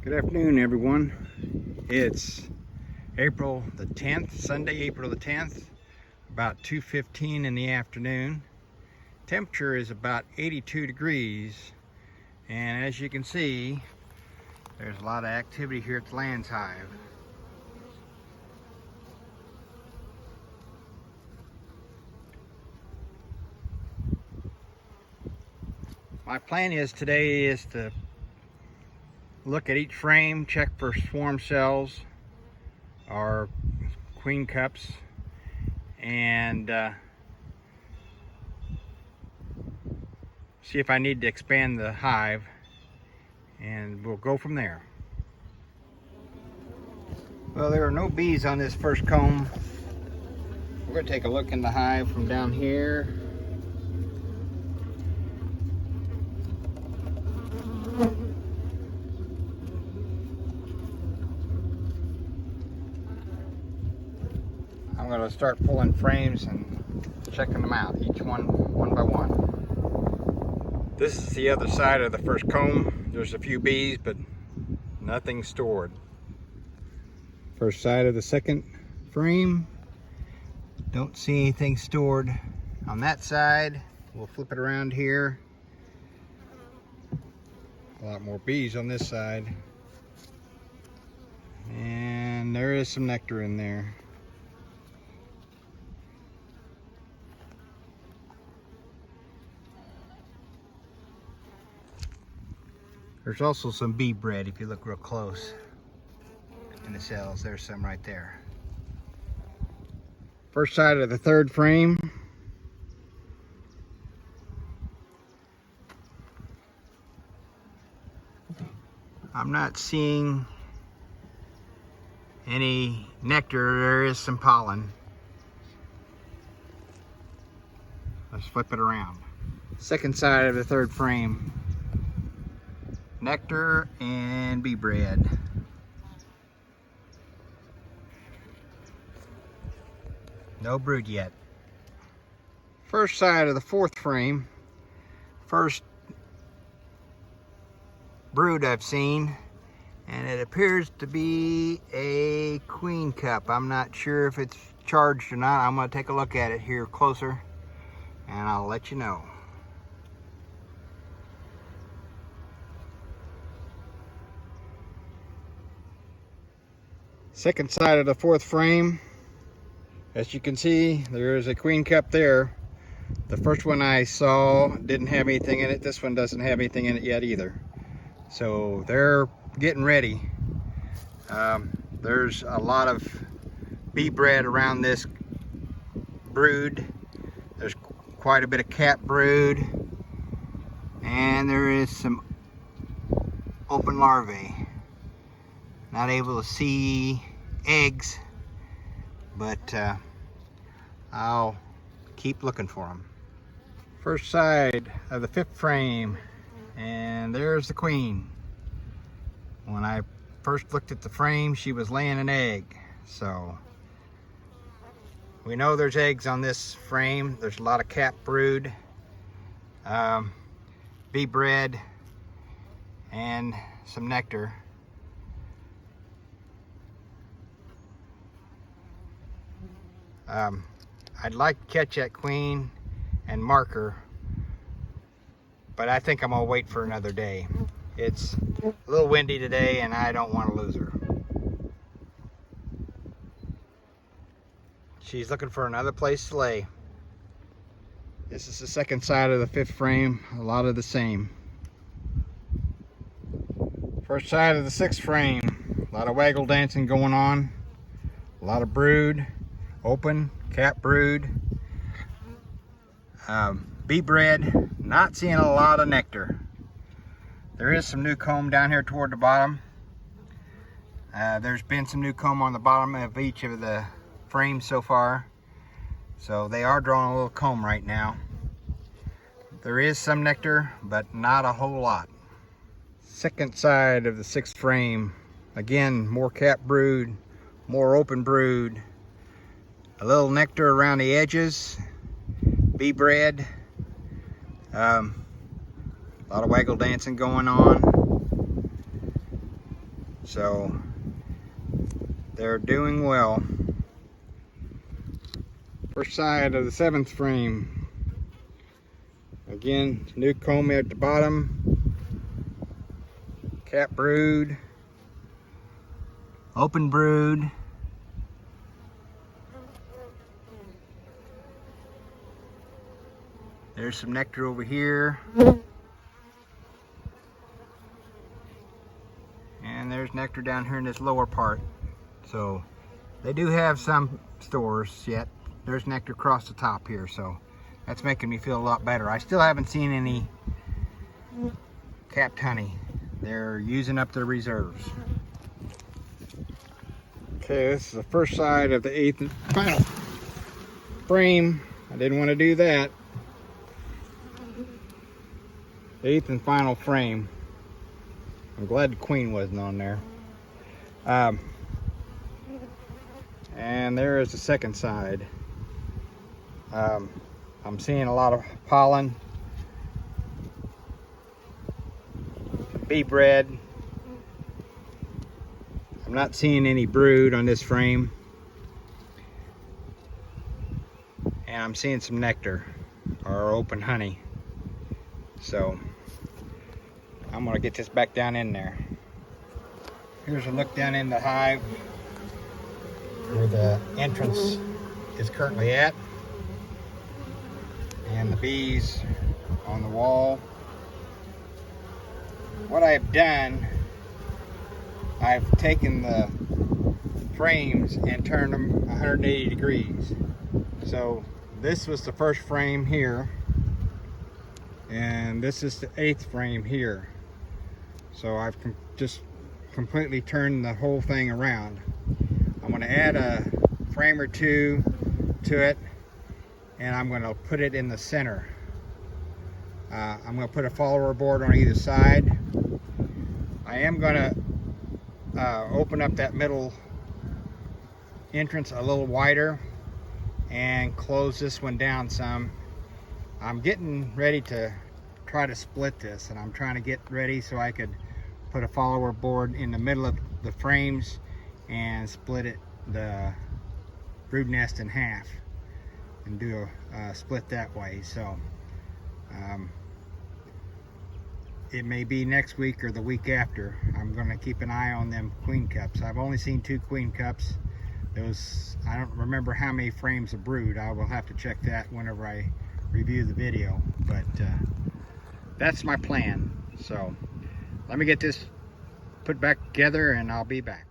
Good afternoon, everyone. It's April the 10th, Sunday, April the 10th, about 2:15 in the afternoon. Temperature is about 82 degrees, and as you can see, there's a lot of activity here at the Layens hive. My plan today is to look at each frame, check for swarm cells or queen cups, and see if I need to expand the hive, and we'll go from there. Well, there are no bees on this first comb. We're going to take a look in the hive from down here. I'm going to start pulling frames and checking them out, each one by one. This is the other side of the first comb. There's a few bees, but nothing stored. First side of the second frame. Don't see anything stored on that side. We'll flip it around here. A lot more bees on this side. And there is some nectar in there. There's also some bee bread if you look real close in the cells. There's some right there. First side of the third frame. I'm not seeing any nectar. There is some pollen. Let's flip it around. Second side of the third frame. Nectar and bee bread. No brood yet. First side of the fourth frame. First brood I've seen, and it appears to be a queen cup. I'm not sure if it's charged or not. I'm going to take a look at it here closer, and I'll let you know. Second side of the fourth frame. As you can see, there is a queen cup there. The first one I saw didn't have anything in it. This one doesn't have anything in it yet either. So they're getting ready. There's a lot of bee bread around this brood. There's quite a bit of cat brood. And there is some open larvae. Not able to see eggs, but I'll keep looking for them. First side of the fifth frame, and there's the queen. When I first looked at the frame, she was laying an egg, so we know there's eggs on this frame. There's a lot of cat brood, bee bread, and some nectar. I'd like to catch that queen and mark her, but I think I'm gonna wait for another day. It's a little windy today and I don't want to lose her. She's looking for another place to lay. This is the second side of the fifth frame, a lot of the same. First side of the sixth frame, a lot of waggle dancing going on, a lot of brood. Open, cat brood, bee bread, not seeing a lot of nectar. There is some new comb down here toward the bottom. There's been some new comb on the bottom of each of the frames so far. So they are drawing a little comb right now. There is some nectar, but not a whole lot. Second side of the sixth frame. Again, more cat brood, more open brood. A little nectar around the edges, bee bread, a lot of waggle dancing going on. So they're doing well. First side of the 7th frame. Again, new comb at the bottom. Cap brood. Open brood. There's some nectar over here. And there's nectar down here in this lower part. So they do have some stores yet. There's nectar across the top here, so that's making me feel a lot better. I still haven't seen any capped honey. They're using up their reserves. Okay, this is the first side of the 8th and final frame. I didn't want to do that. 8th and final frame. I'm glad the queen wasn't on there. And there is the second side. I'm seeing a lot of pollen, bee bread. I'm not seeing any brood on this frame, and I'm seeing some nectar or open honey. So I'm gonna get this back down in there. Here's a look down in the hive where the entrance is currently at, and the bees on the wall. What I've done, I've taken the frames and turned them 180 degrees. So this was the first frame here, and this is the 8th frame here. So I've just completely turned the whole thing around. I'm going to add a frame or two to it, and I'm going to put it in the center. I'm going to put a follower board on either side. I am going to open up that middle entrance a little wider and close this one down some. I'm getting ready to try to split this, and I'm trying to get ready so I could put a follower board in the middle of the frames and split the brood nest in half and do a split that way. So it may be next week or the week after. I'm going to keep an eye on them queen cups. I've only seen 2 queen cups. I don't remember how many frames of brood. I will have to check that whenever I review the video, but that's my plan. So let me get this put back together and I'll be back.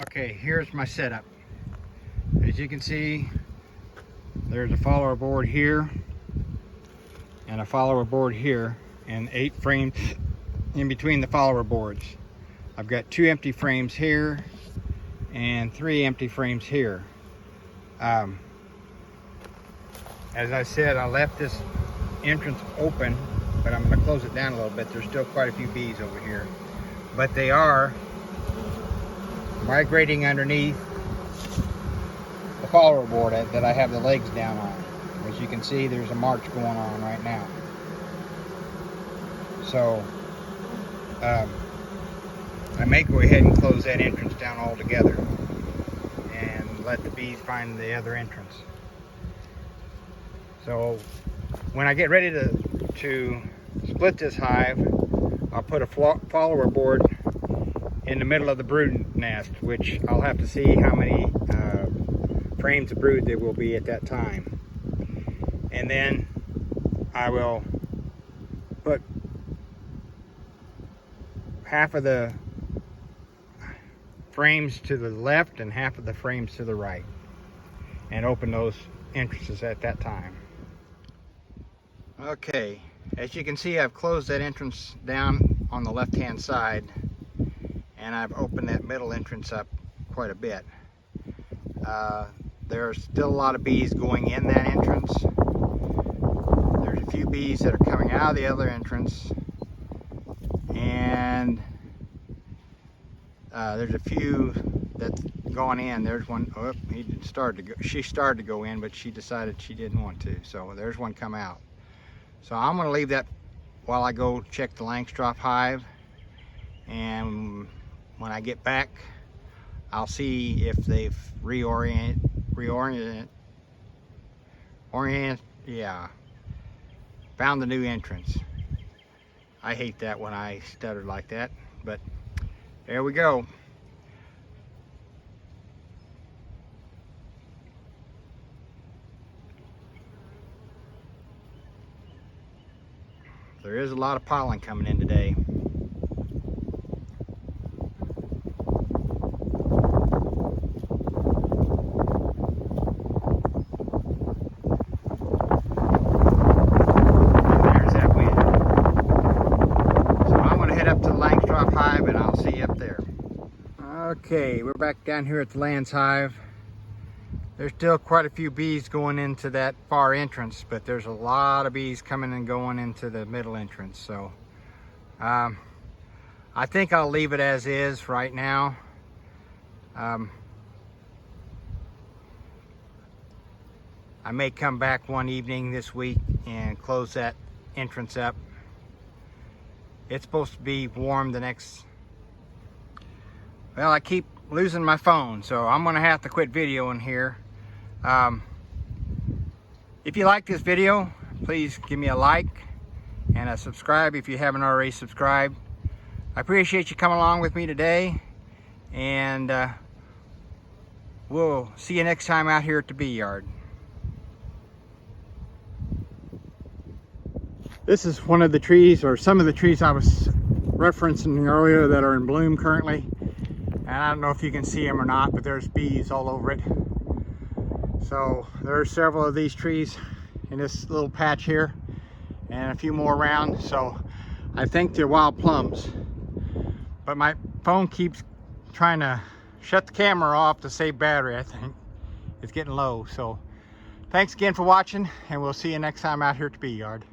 Okay, here's my setup. As you can see, there's a follower board here and a follower board here, and 8 frames in between the follower boards. I've got 2 empty frames here and 3 empty frames here. As I said, I left this entrance open, but I'm going to close it down a little bit. There's still quite a few bees over here, but they are migrating underneath the follower board that I have the legs down on. As you can see, there's a march going on right now. So I may go ahead and close that entrance down altogether and let the bees find the other entrance. So when I get ready to split this hive, I'll put a follower board in the middle of the brood nest, which I'll have to see how many frames of brood there will be at that time. And then I will put half of the frames to the left and half of the frames to the right, and open those entrances at that time. Okay, as you can see, I've closed that entrance down on the left hand side, and I've opened that middle entrance up quite a bit. There's still a lot of bees going in that entrance. There's a few bees that are coming out of the other entrance, and there's a few that's gone in. There's one, oh, she started to go in, but she decided she didn't want to. So there's one come out. So I'm going to leave that while I go check the Langstroth hive, and when I get back I'll see if they've found the new entrance. I hate that when I stutter like that, but there we go. There is a lot of pollen coming in today. There's that wind. So I'm going to head up to the Langstroth hive and I'll see you up there. Okay, we're back down here at the Layens hive. There's still quite a few bees going into that far entrance, but there's a lot of bees coming and going into the middle entrance. So I think I'll leave it as is right now. I may come back one evening this week and close that entrance up. It's supposed to be warm the next... Well, I keep losing my phone, so I'm gonna have to quit videoing here. If you like this video, please give me a like and a subscribe if you haven't already subscribed. I appreciate you coming along with me today, and we'll see you next time out here at the bee yard. This is one of the trees, or some of the trees I was referencing earlier that are in bloom currently. And I don't know if you can see them or not, but there's bees all over it. So there are several of these trees in this little patch here, and a few more around. So I think they're wild plums. But my phone keeps trying to shut the camera off to save battery, I think. It's getting low. So thanks again for watching, and we'll see you next time out here at the bee yard.